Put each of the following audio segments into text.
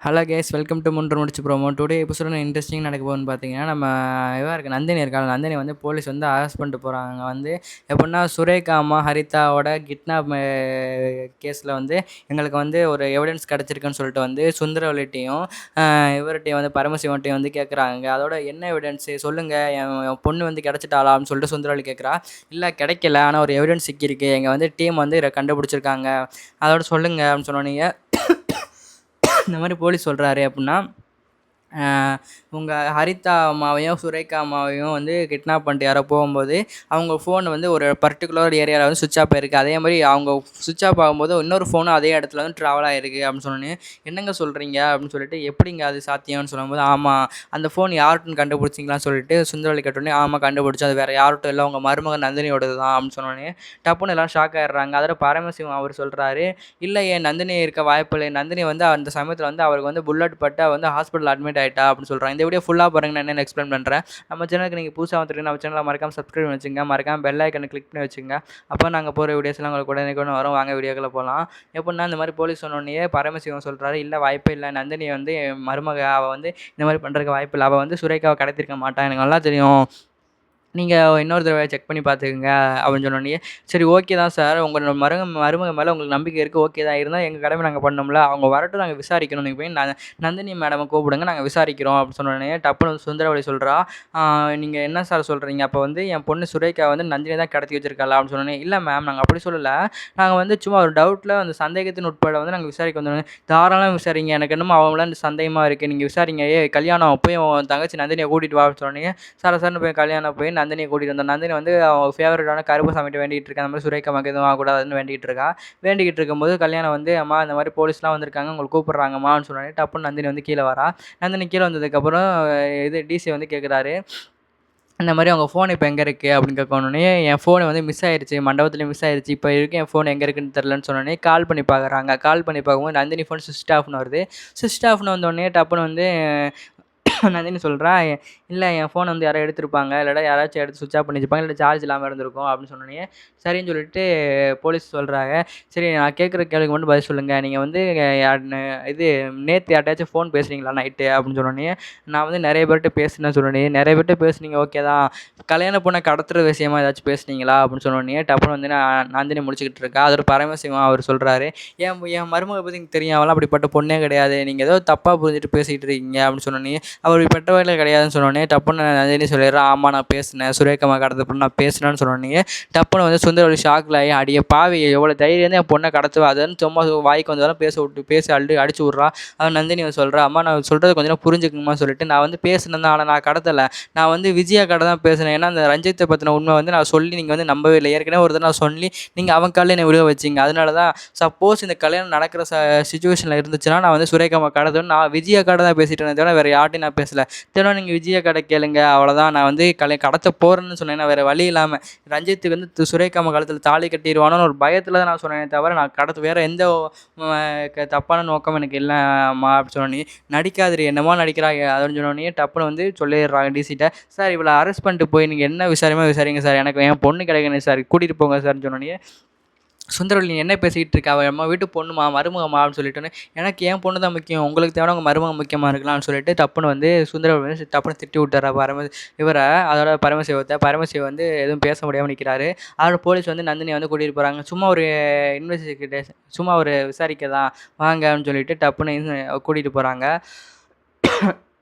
Hello guys welcome to முன்று முடிச்சு promo. Today எபிசோட இன்ட்ரெஸ்டிங் நடக்க போகுதுன்னு பார்த்தீங்கன்னா, நம்ம இவா இருக்கு நந்தினி இருக்காங்க. நந்தினி வந்து போலீஸ் வந்து அரெஸ்ட் பண்ணிட்டு போகிறாங்க. வந்து எப்படின்னா, சுரேகா அம்மா ஹரிதாவோட கிட்னாப் கேஸில் வந்து எங்களுக்கு வந்து ஒரு எவிடன்ஸ் கிடச்சிருக்குன்னு சொல்லிட்டு வந்து சுந்தரவல்லிட்டையும் இவர்கிட்டையும் வந்து பரமசிவன்ட்டையும் வந்து கேட்குறாங்க. அதோட என்ன எவிடன்ஸு சொல்லுங்கள், என் பொண்ணு வந்து கிடச்சிட்டாளா அப்படின்னு சொல்லிட்டு சுந்தரவல்லி கேட்குறா. இல்லை கிடைக்கல, ஆனால் ஒரு எவிடன்ஸ் சிக்கியிருக்கு, எங்கள் வந்து டீம் வந்து இதை கண்டுபிடிச்சிருக்காங்க, அதோட சொல்லுங்கள் அப்படின்னு சொன்னோன்னே இந்த மாதிரி போலீஸ் சொல்கிறாரு. அப்படின்னா உங்கள் ஹரிதா அம்மாவையும் சுரேகா அம்மாவையும் வந்து கிட்னாப் பண்ணிட்டு யாரோ போகும்போது அவங்க ஃபோன் வந்து ஒரு பர்டிகுலர் ஏரியாவில் வந்து சுவிட்ச் ஆஃப் ஆயிருக்கு. அதே மாதிரி அவங்க சுவிட்ச் ஆஃப் ஆகும்போது இன்னொரு ஃபோனும் அதே இடத்துல வந்து ட்ராவல் ஆகிருக்கு அப்படின்னு சொன்னோன்னே, என்னங்க சொல்கிறீங்க அப்படின்னு சொல்லிட்டு, எப்படிங்க அது சாத்தியம்னு சொல்லும்போது, ஆமாம் அந்த ஃபோன் யார்ட்டுன்னு கண்டுபிடிச்சிங்களான்னு சொல்லிட்டு சுந்தரவல்லி கேட்டோடனே, ஆமாம் கண்டுபிடிச்சோம், அது வேறு யார்ட்டும் இல்லை, உங்கள் மருமகன் நந்தினியோடது தான் அப்படின்னு சொன்னோன்னே டப்புன்னு எல்லாம் ஷாக் ஆகிடுறாங்க. அதோட பரமசிவம் அவர் சொல்கிறாரு, இல்லை ஏன் நந்தினி இருக்க வாய்ப்பில்லை, நந்தினி வந்து அந்த சமயத்தில் வந்து அவருக்கு வந்து புல்லட் பட்டு வந்து ஹாஸ்பிட்டல் அட்மிட் ஆகிட்டா அப்படின்னு சொல்கிறாங்க. இந்த வீடியோ ஃபுல்லாக பாருங்க, நான் என்னென்னு எக்ஸ்பிளைன் பண்ணுறேன். நம்ம சேனலுக்கு நீங்கள் புதுசாக வந்துருக்கு, நம்ம சேனலை மறக்காமல் சப்ஸ்கிரைப் பண்ணி வச்சுங்க, மறக்காமல் பெல் ஐக்கனை கிளிக் பண்ணி வச்சுங்க. அப்போ நாங்கள் போகிற வீடியோஸ்லாம் உங்களுக்கு உடனே வரும். வாங்க வீடியோக்குள்ளே போகலாம். எப்படின்னா, இந்த மாதிரி போலீஸ் சொன்னோடனே பரமசிவம் சொல்கிறாரு, இல்லை வாய்ப்பே இல்லை, நந்தினி வந்து மருமக, அவள் வந்து இந்த மாதிரி பண்ணுறதுக்கு வாய்ப்பு இல்லை, அவள் வந்து சுரேகாவை கடத்திருக்க மாட்டான், எனக்கு நல்லா தெரியும், நீங்கள் இன்னொரு தடவை செக் பண்ணி பார்த்துக்குங்க அப்படின்னு சொன்னோடனே, சரி ஓகே தான் சார், உங்கள் மருமக மேலே உங்களுக்கு நம்பிக்கை இருக்குது, ஓகே தான், இருந்தால் எங்கள் கடமை நாங்கள் பண்ணோம்ல, அவங்க வரட்டும், நாங்கள் விசாரிக்கணும், நீங்கள் போய் நந்தினி மேடமை கூப்பிடுங்க, நாங்கள் விசாரிக்கிறோம் அப்படின்னு சொன்னோடனே டப்புன்னு வந்து சுந்தரவல்லி சொல்கிறா, நீங்கள் என்ன சார் சொல்கிறீங்க, அப்போ வந்து என் பொண்ணு சுரேகா வந்து நந்தினி தான் கடத்தி வச்சிருக்காளா அப்படின்னு சொன்னோன்னே, இல்லை மேம் நாங்கள் அப்படி சொல்லலை, நாங்கள் வந்து சும்மா ஒரு டவுட்டில் அந்த சந்தேகத்தின் உட்பட வந்து நாங்கள் விசாரிக்க வந்தோம். தாராளமாக விசாரிங்க, எனக்கு என்னமோ அவங்களாம் சந்தேகமாக இருக்குது, நீங்கள் விசாரிங்க, கல்யாணம் போய் உன் தங்கச்சி நந்தினியை கூட்டிகிட்டு வா அப்படின்னு சொன்னோன்னே, சார்னு போய் கல்யாணம் போய் நந்தினியை கூட்டிகிட்டு வந்தோம். நந்தினி வந்து அவன் ஃபேவரட்டான கருப்பசாமிகிட்ட வேண்டிகிட்டு இருக்கா, அந்த மாதிரி சுரேகா மக்கு எதுவும் ஆகக்கூடாதுன்னு வேண்டிகிட்டு இருக்கா. வேண்டிகிட்டு இருக்கும்போது கல்யாணம் வந்து, அம்மா இந்த மாதிரி போலீஸ்லாம் வந்திருக்காங்க, உங்களுக்கு கூப்பிட்றாங்கம்மான்னு சொன்னோன்னே டப்புன்னு நந்தினி வந்து கீழே வரா. நந்தினி கீழே வந்ததுக்கப்புறம் இது டிசி வந்து கேட்குறாரு, இந்த மாதிரி அவங்க ஃபோன் இப்போ எங்கே இருக்குது அப்படின்னு கேட்கணுன்னே, என் ஃபோனை வந்து மிஸ் ஆயிடுச்சு, மண்டபத்துலேயும் மிஸ் ஆயிடுச்சு, இப்போ இருக்குது என் ஃபோன் எங்கே இருக்குன்னு தெரிலன்னு சொன்னோன்னே கால் பண்ணி பார்க்குறாங்க. கால் பண்ணி பார்க்கும்போது நந்தினி ஃபோன் ஸ்விட்ச் ஆஃப்னு வருது. ஸ்விட்ச் ஆஃப்னு வந்தோடனே டப்புன்னு வந்து நந்தினி சொல்கிறா, இல்லை என் ஃபோன் வந்து யாரோ எடுத்திருப்பாங்க, இல்லாட்டா யாராச்சும் எடுத்து சுவிட்ச் ஆஃப் பண்ணி வச்சுருப்பாங்க, இல்லை சார்ஜ் இல்லாமல் இருந்திருக்கும் அப்படின்னு சொன்னோன்னே, சரின்னு சொல்லிட்டு போலீஸ் சொல்கிறாங்க. சரி நான் கேட்குற கேள்விக்கு மட்டும் பதில் சொல்லுங்கள், நீங்கள் வந்து இது நேற்று யார்ட்டாச்சும் ஃபோன் பேசுகிறீங்களா நைட்டு அப்படின்னு சொன்னோன்னே, நான் வந்து நிறைய பேர்கிட்ட பேசினேன்னு சொன்னோன்னே, நிறைய பேர்கிட்ட பேசுனீங்க ஓகே தான், கல்யாண பொண்ணை கடத்துற விஷயமா ஏதாச்சும் பேசுனீங்களா அப்படின்னு சொன்னோன்னே டப்புன்னு வந்து நான் நந்தினி முடிச்சுக்கிட்டு இருக்கா. அதோட பரமசிவம் அவர் சொல்கிறாரு, என் மருமக பற்றி எனக்கு தெரியும், அவளாம் அப்படிப்பட்ட பொண்ணே கிடையாது, நீங்கள் ஏதோ தப்பாக புரிஞ்சுட்டு பேசிகிட்டு இருக்கீங்க அப்படின்னு சொன்னோன்னே, அவர் பெற்றவர்களே கிடையாதுன்னு சொன்னோடனே டப்புன்னு நந்தினி சொல்லிடுறா, ஆமாம் நான் பேசினேன், சுரேகா கடத்தப்போ நான் பேசினேன்னு சொன்னோடனே டப்புன்னு வந்து சுந்தரவல்லி ஷாக்கில் ஆகி, அடிய பாவி எவ்வளோ தைரியம் என் பொண்ணை கடத்துவா, அதுன்னு சும்மா வாய்க்கு வந்தாலும் பேசி அடிச்சு விட்றா. அவன் நந்தினி சொல்கிறா, அம்மா நான் சொல்கிறது கொஞ்சம் புரிஞ்சுக்கணுமா சொல்லிட்டு, நான் வந்து பேசினேன் தான், ஆனால் நான் கடத்தலை, நான் வந்து விஜயா கடை தான் பேசினேன், ஏன்னா அந்த ரஞ்சித்தை பற்றின உண்மை வந்து நான் சொல்லி நீங்கள் வந்து நம்பவே இல்லை, ஏற்கனவே ஒரு தடவை நான் சொல்லி நீங்கள் அவன் காலையில் என்னை விழுக வச்சிங்க, அதனால தான் சப்போஸ் இந்த கல்யாணம் நடக்கிற சுச்சுவேஷனில் இருந்துச்சுன்னா நான் வந்து சுரேகா கடத்தணும், நான் விஜயா கடை தான் பேசிட்டேன் தவிர வேறு யார்ட்டையும் நான் பேசலை, தெளிவாக நீங்கள் விஜயா கடை கேளுங்க, அவ்வளோதான், நான் வந்து கடத்த போகிறேன்னு சொன்னேன், வேறு வழி இல்லாமல் ரஞ்சித்துக்கு வந்து சுரேகா காலத்தில் தாலி கட்டிடுவானோன்னு ஒரு பயத்தில் தான் நான் சொன்னேனே தவிர, நான் வேறு எந்த தப்பான நோக்கம் எனக்கு இல்லைம்மா அப்படின்னு சொன்னோன்னே, நடிக்காதிரி என்னமோ நடிக்கிறா அதுன்னு சொன்னோடனே டப்புன்னு வந்து சொல்லிடுறாங்க டிசிட்ட, சார் இவளை அரெஸ்ட் பண்ணிட்டு போய் நீங்கள் என்ன விசாரிங்க சார், எனக்கு என் பொண்ணு கிடைக்கணும் சார், கூட்டிகிட்டு போங்க சார்ன்னு சொன்னோன்னே, சுந்தரவல்லி என்ன பேசிக்கிட்டு இருக்கா, அவள் அம்மா வீட்டு பொண்ணுமா மருமகமா அப்படின்னு சொல்லிட்டோன்னே, எனக்கு என் பொண்ணு தான் முக்கியம், உங்களுக்கு தேவை உங்கள் மருமகம் முக்கியமாக இருக்கலாம்னு சொல்லிட்டு டப்புன்னு வந்து சுந்தரவல்லி வந்து டப்புன்னு திட்டி விட்டுறா இவரை, அதோட பரமசிவம் வந்து எதுவும் பேச முடியாமல் நிற்கிறாரு. அதோட போலீஸ் வந்து நந்தினி வந்து கூட்டிகிட்டு போகிறாங்க. சும்மா ஒரு இன்வெஸ்டிகேஷன், சும்மா ஒரு விசாரிக்க தான் வாங்க அப்படின்னு சொல்லிட்டு டப்புன்னு கூட்டிகிட்டு போகிறாங்க.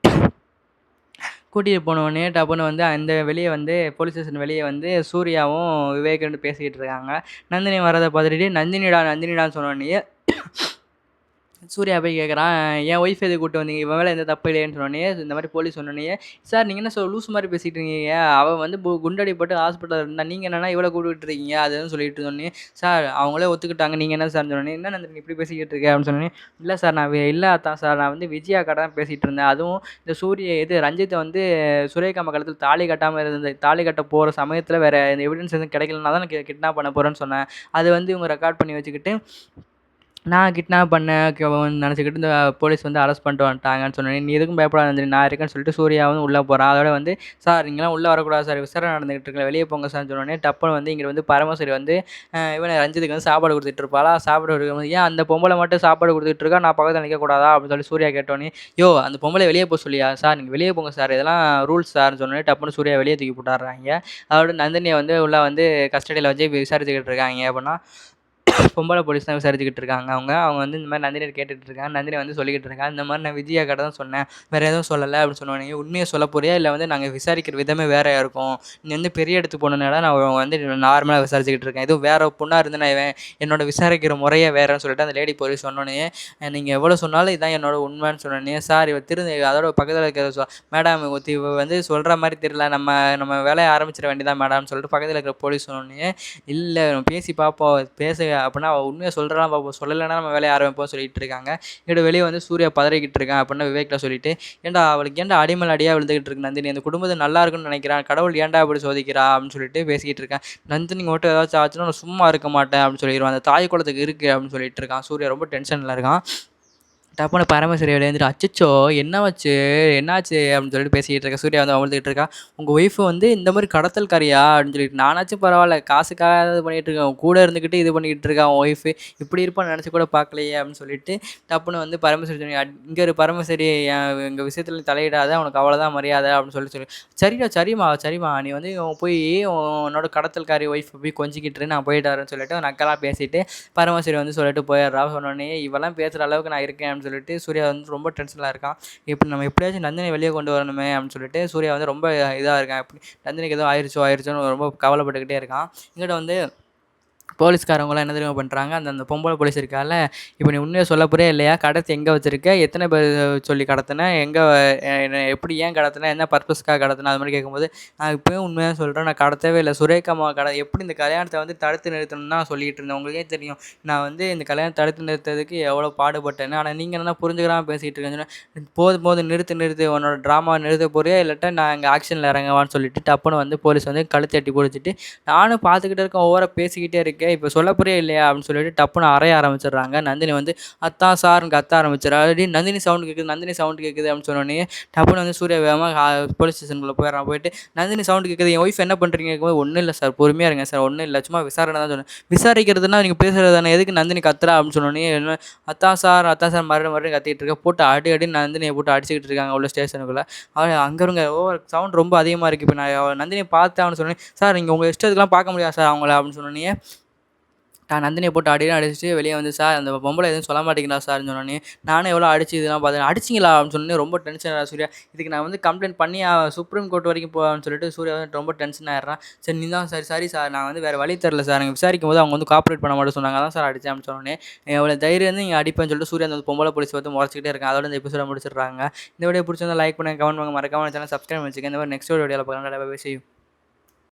கூட்டிகிட்டு போனோடனே டப்புன்னு வந்து அந்த வெளியே வந்து போலீஸ் ஸ்டேஷன் வெளியே வந்து சூர்யாவும் விவேக் பேசிக்கிட்டு இருக்காங்க. நந்தினி வரதை பார்த்துட்டு, நந்தினிடான்னு சொன்னோடனே சூர்யா போய் கேட்குறான், என் ஒய்ஃப் எது கூப்பிட்டு வந்தீங்க, இவன் மேலே எந்த தப்பு இல்லைன்னு சொன்னோன்னே, இந்த மாதிரி போலீஸ் சொன்னோன்னே, சார் நீங்கள் என்ன லூஸ் மாதிரி பேசிகிட்டு இருக்கீங்க, அவள் வந்து குண்டடி போட்டு ஹாஸ்பிட்டலில் இருந்தால் நீங்கள் என்னென்னா இவ்வளோ கூப்பிட்டு இருக்கீங்க அதுன்னு சொல்லிட்டு சொன்னேன். சார் அவங்களே ஒத்துக்கிட்டாங்க, நீங்கள் என்ன சார் சொன்னோன்னே, என்ன நந்தினி இப்படி பேசிக்கிட்டு இருக்கேன் அப்படின்னு சொன்னேன். இல்லை சார் நான் இல்லை அதான் சார், நான் வந்து விஜயா கடை தான் பேசிகிட்டு இருந்தேன், அதுவும் இந்த ரஞ்சித்தை வந்து சுரேகா காலத்தில் தாலி கட்டாமல் இருந்தது, தாலி கட்ட போகிற சமயத்தில் வேறு எவிடன்ஸ் எதுவும் கிடைக்கலனா தான் நான் கிட்னாப் பண்ண போகிறேன்னு சொன்னேன், அது வந்து இவங்க ரெக்கார்ட் பண்ணி வச்சுக்கிட்டு நான் கிட்னாப் பண்ணேன் நினச்சிக்கிட்டு இந்த போலீஸ் வந்து அரெஸ்ட் பண்ணிட்டு வந்துட்டாங்கன்னு சொன்னோனே, "நீ எதுக்கும் பயப்படாத நந்தினி, நான் இருக்கேன்னு" சொல்லிட்டு சூர்யா வந்து உள்ள போறான். அதோட வந்து, "சார் நீங்கலாம் உள்ள வரக்கூடாது சார். விசாரணை நடந்துகிட்டு இருக்குல்ல. வெளிய போங்க சார்ன்னு" சொன்னோனே, டப்புனு வந்து இங்க வந்து பரமேஸ்வரி வந்து இவன ரஞ்சித்துக்கு வந்து சாப்பாடு குடுத்துட்டு இருப்பாளா, சாப்பாடு குடுக்கும்போது, "ஏன் அந்த பொம்பள மட்டும் சாப்பாடு குடுத்துட்டு இருக்கா, நான் பக்கத்துல நிக்கக்கூடாதா?" அப்படின்னு சொல்லி சூர்யா கேட்டோனே, "யோவ் அந்த பொம்பளைய வெளிய போ சொல்லியா?" "சார் நீங்க வெளிய போங்க சார். இதெல்லாம் ரூல்ஸ் சார்ன்னு" சொன்னோனே, டப்புனு சூர்யா வெளிய தூக்கி போட்டுர்றாய்ங்க. அதோட நந்தினிய வந்து உள்ள வந்து கஸ்டடியில வச்சு விசாரிச்சுக்கிட்டு இருக்காய்ங்க. எப்படின்னா பொம்பளை போலீஸ் தான் விசாரிச்சுக்கிட்டு இருக்காங்க அவங்க. அவங்க வந்து இந்த மாரி நந்தினிய கேட்டுட்டு இருக்காங்க. நந்தினி வந்து சொல்லிக்கிட்டு இருக்கா, "இந்த மாரி நான் விஜயா கிட்ட தான் சொன்னேன். வேற எதுவும் சொல்லல" அப்படின்னு சொன்னோனே, "உண்மைய சொல்ல போறியா? இல்ல வந்து நாங்க விசாரிக்கிற விதமே வேறையா இருக்கும். நீ வந்து பெரிய இடத்துக்கு போனனால நான் வந்து நார்மலா விசாரிச்சுக்கிட்டு இருக்கேன். இதுவும் வேற பொண்ணா இருந்தனா என்னோட விசாரிக்கிற முறையே வேறன்னு" சொல்லிட்டு அந்த லேடி போலீஸ் சொன்னோனயே, "நீங்க எவ்வளோ சொன்னாலும் இதான் என்னோட உண்மைன்னு" சொன்னோனே, "சார் இவ அதோட பக்கத்துல இருக்கிற மேடம் இவ வந்து சொல்ற மாரி தெரியல. நம்ம நம்ம வேலைய ஆரம்பிச்சிட வேண்டியதான் மேடம்னு" சொல்லிட்டு பக்கத்துல இருக்கிற போலீஸ் சொன்னோனே, "இல்ல பேசி பார்ப்போம். அப்படின்னா அவ உண்மைய சொல்றானா பார்ப்போம். சொல்லலைன்னா நம்ம வேலைய ஆரம்பிப்போம்னு" சொல்லிட்டு இருக்காங்க. இங்கிட்டு வெளிய வந்து சூர்யா பதறிக்கிட்டு இருக்கான். அப்படின்னு விவேக்ட்ட சொல்லிட்டு, "ஏன்டா அவளுக்கு ஏன்டா அடி மேல அடியா விழுந்துகிட்டு இருக்கு நந்தினி. அந்த குடும்பம் நல்லா இருக்குன்னு நினைக்கிறான். கடவுள் ஏன்டா இப்படி சோதிக்கிறா?" அப்படின்னு சொல்லிட்டு பேசிக்கிட்டு இருக்கான். "நந்தினிக்கு மட்டும் ஏதாச்சும் ஆச்சுன்னா நான் சும்மா இருக்க மாட்டேன்" அப்படின்னு சொல்லிருவான். "அந்த தாய் குலத்துக்கு இருக்கு" அப்படின்னு சொல்லிட்டு இருக்கான். சூர்யா ரொம்ப டென்ஷன்ல இருக்கான். டப்புனு பரமேஸ்வரி வெளிய வந்துட்டு, "அச்சச்சோ! என்னாச்சு? என்னாச்சு?" அப்படின்னு சொல்லிட்டு பேசிக்கிட்டு இருக்கா. சூர்யா வந்து அழுதுகிட்டு இருக்கா. "உங்க ஒய்ஃப் வந்து இந்த மாரி கடத்தல்காரியா?" அப்படின்னு சொல்லிட்டு, "நானாச்சும் பரவாயில்ல. காசுக்காக இது பண்ணிட்டு இருக்கேன். உன் கூட இருந்துக்கிட்டு இது பண்ணிக்கிட்டு இருக்கா உன் ஒய்ஃபு. இப்படி இருப்பான்னு நினச்சு கூட பார்க்கலையே" அப்படின்னு சொல்லிட்டு டப்புனு வந்து பரமேஸ்வரி சொன்னி, "இங்க இரு பரமேஸ்வரி, எங்க விஷயத்துல நீ தலையிடாத. உனக்கு அவ்வளோதான் மரியாதை" அப்படின்னு சொல்லி "சரிடா, சரிம்மா, சரிம்மா. நீ வந்து போய் உன்னோட கடத்தல்காரி ஒய்ஃப போய் கொஞ்சிக்கிட்டு இரு. நான் போயிட்டு வரேன்னு" சொல்லிட்டு நக்கலா பேசிட்டு பரமேஸ்வரி வந்து சொல்லிட்டு போயிடுறா. சொன்னோனே, "இவலாம் பேசுற அளவுக்கு நான் இருக்கேன்" அப்படின்னு சொல்லிட்டு சூர்யா வந்து ரொம்ப டென்ஷன்ல இருக்கான். இப்ப நம்ம எப்படியாச்சும் நந்தினிய வெளிய கொண்டு வரணுமே அப்படின்னு சொல்லிட்டு சூர்யா வந்து ரொம்ப இதா இருக்கான். எப்படி நந்தினிக்கு எதுவும் ஆயிருச்சோன்னு ரொம்ப கவலைப்பட்டுக்கிட்டே இருக்கான். இங்கிட்டு வந்து போலீஸ்காரவங்கலாம் என்ன தெரியுமா பண்றாங்க, அந்த அந்த பொம்பள போலீஸ் இருக்கால்ல, "இப்ப நீ உண்மைய சொல்ல போறியா இல்லையா? கடத்தி எங்க வச்சிருக்க? எத்தன பேர் சொல்லி கடத்துன? எங்க எப்படி ஏன் கடத்துன? என்ன பர்ப்பஸ்க்காக கடத்துன?" அது மாரி கேட்கும்போது, "நான் இப்பயும் உண்மையா சொல்றேன். நான் கடத்தவே இல்ல. சுரேகா அம்மாவ எப்படி இந்த கல்யாணத்த வந்து தடுத்து நிறுத்தணும்னு தான் சொல்லிட்டு இருந்தேன். உங்களுக்கே தெரியும். நான் வந்து இந்த கல்யாணத்த தடுத்து நிறுத்துறதுக்கு எவ்வளோ பாடுபட்டேன்னு. ஆனா நீங்க என்னன்னா புரிஞ்சுக்காம பேசிட்டு இருக்கீங்கன்னு" சொன்னேன். "போதும் போதும் நிறுத்து நிறுத்து. உன்னோட ட்ராமாவ நிறுத்த போறியா? இல்லாட்டா நான் இங்க ஆக்ஷன்ல இறங்கவான்னு" சொல்லிட்டு டப்புனு வந்து போலீஸ் வந்து கழுத்த எட்டி புடிச்சுட்டு, நானும் பார்த்துக்கிட்டே இருக்கேன். ஓவரா பேசிக்கிட்டே இருக்கேன். "இப்ப சொல்லப் போறியா இல்லையா?" அப்படின்னு சொல்லிட்டு டப்புனு அறைய ஆரம்பிச்சுடுறாங்க. நந்தினி வந்து "அத்தான் சார்ன்னு" கத்த ஆரம்பிச்சுறா. "டேய் நந்தினி சவுண்ட் கேட்குது, நந்தினி சவுண்ட் கேட்குது" அப்படின்னு சொன்னோனயே, டப்புனு வந்து சூர்யா வேகமா போலீஸ் ஸ்டேஷனுக்குள்ள போயிடுறான். போயிட்டு, "நந்தினி சவுண்ட் கேட்குது. என் ஒய்ஃப் என்ன பண்றீங்க?" கேட்கும்போது, "ஒண்ணும் இல்ல சார். பொறுமையா இருங்க சார். ஒண்ணும் இல்ல. சும்மா விசாரணை தான்" சொன்னேன். "விசாரிக்கிறதுன்னா நீங்க பேசுறது தானே. எதுக்கு நந்தினி கத்துறா?" அப்படின்னு சொன்னோனயே, "அத்தான் சார், அத்தான் சார்" மறுபடியும் மறுபடியும் கத்திட்டு இருக்க. போட்டு அடி அடின்னு நந்தினிய போட்டு அடிச்சுக்கிட்டு இருக்காங்க உள்ள ஸ்டேஷனுக்குள்ள. அவன் அங்க இருங்க ஓவர் சவுண்ட் ரொம்ப அதிகமா இருக்கு. இப்ப நான் நந்தினிய பார்த்தேன் அப்படின்னு சொன்னோனே, "சார் நீங்க உங்க இஷ்டத்துக்குலாம் பார்க்க முடியாது சார் அவங்கள" அப்படின்னு சொன்னோனயே, நான் நந்தினிய போட்டு அடின்னு அடிச்சுட்டு வெளிய வந்து, "சார் அந்த பொம்பள எதுவும் சொல்ல மாட்டேங்கிறா சார்ன்னு" சொன்னோனே, நானும் எவ்வளோ அடிச்சு இதெல்லாம் பார்த்தேன். "அடிச்சீங்களா?" அப்படின்னு சொன்னோனே ரொம்ப டென்ஷன் ஆயிடுறா சூர்யா. "இதுக்கு நான் வந்து கம்ப்ளைண்ட் பண்ணி சுப்ரீம் கோர்ட் வரைக்கும் போவேன்னு" சொல்லிட்டு சூர்யா வந்து ரொம்ப டென்ஷன் ஆயிடுறான். "சரி நீ தான் சரி சரி சார், நான் வந்து வேற வழி தெரியல சார். நாங்க விசாரிக்கும்போது அவங்க வந்து கோஆப்பரேட் பண்ண மாட்டேன்னு சொன்னாங்க. அதான் சார் அடிச்சேன்" அப்படின்னு சொன்னோனே, "எவ்வளோ தைரியம் இருந்தா நீங்க அடிப்பேன்னு" சொல்லிட்டு சூர்யா அந்த பொம்பள போலீஸ பார்த்து முறைச்சுக்கிட்டே இருக்கான். அதோட இந்த எபிசோட முடிச்சிடுறாங்க. இந்த வீடியோ பிடிச்சிருந்தா லைக் பண்ணுங்க, கமெண்ட் பண்ணுங்க, மறக்காம சேனல் சப்ஸ்கிரைப் பண்ணி வச்சுக்கங்க. இந்த மாதிரி நெக்ஸ்ட் வீடியோல பார்க்கலாம். Bye bye. see you.